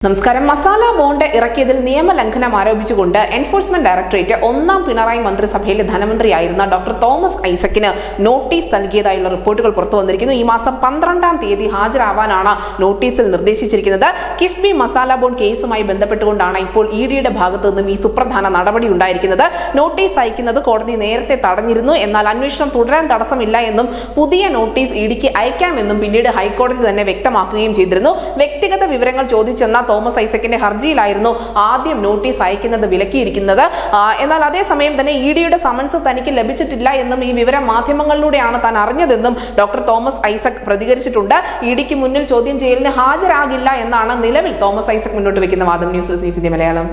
നമസ്കാരം. മസാല ബോണ്ട് ഇറക്കിയതിൽ നിയമലംഘനം ആരോപിച്ചുകൊണ്ട് enforcement directorate ഒന്നാം പിണറായി മന്ത്രിസഭയിലെ ധനമന്ത്രിയായിരുന്ന ഡോക്ടർ തോമസ് ഐസക്കിന് നോട്ടീസ് നൽകിയതായുള്ള റിപ്പോർട്ടുകൾ പുറത്തു വന്നിരിക്കുന്നു. ഈ മാസം 12-ാം തീയതി ഹാജരാവാനാണ് നോട്ടീസിൽ നിർദ്ദേശിച്ചിരിക്കുന്നത്. കിഫ്ബി മസാല ബോണ്ട് കേസുമായി ബന്ധപ്പെട്ടുകൊണ്ടാണ് ഇപ്പോൾ ഇഡിയുടെ ഭാഗത്തു നിന്നും ഈ സുപ്രധാന നടപടി ഉണ്ടായിരിക്കുന്നത്. നോട്ടീസ് അയക്കുന്നത് കോടതി നേരത്തെ തടഞ്ഞിരുന്നു. എന്നാൽ അന്വേഷണം തുടരാൻ തടസ്സമില്ല എന്നും പുതിയ നോട്ടീസ് ഇഡിക്ക് അയക്കാമെന്നും പിന്നീട് ഹൈക്കോടതി തന്നെ വ്യക്തമാക്കുകയും ചെയ്തിരുന്നു. വ്യക്തിഗത വിവരങ്ങൾ ചോദിച്ചെന്ന തോമസ് ഐസക്കിന്റെ ഹർജിയിലായിരുന്നു ആദ്യം നോട്ടീസ് അയക്കുന്നത് വിലക്കിയിരിക്കുന്നത്. എന്നാൽ അതേസമയം തന്നെ ഇഡിയുടെ സമൻസ് തനിക്ക് ലഭിച്ചിട്ടില്ല എന്നും ഈ വിവരം മാധ്യമങ്ങളിലൂടെയാണ് താൻ അറിഞ്ഞതെന്നും ഡോക്ടർ തോമസ് ഐസക് പ്രതികരിച്ചിട്ടുണ്ട്. ഇഡിക്ക് മുന്നിൽ ചോദ്യം ചെയ്യലിന് ഹാജരാകില്ല എന്നാണ് നിലവിൽ തോമസ് ഐസക് മുന്നോട്ട് വെക്കുന്ന വാദം. News desk Malayalam.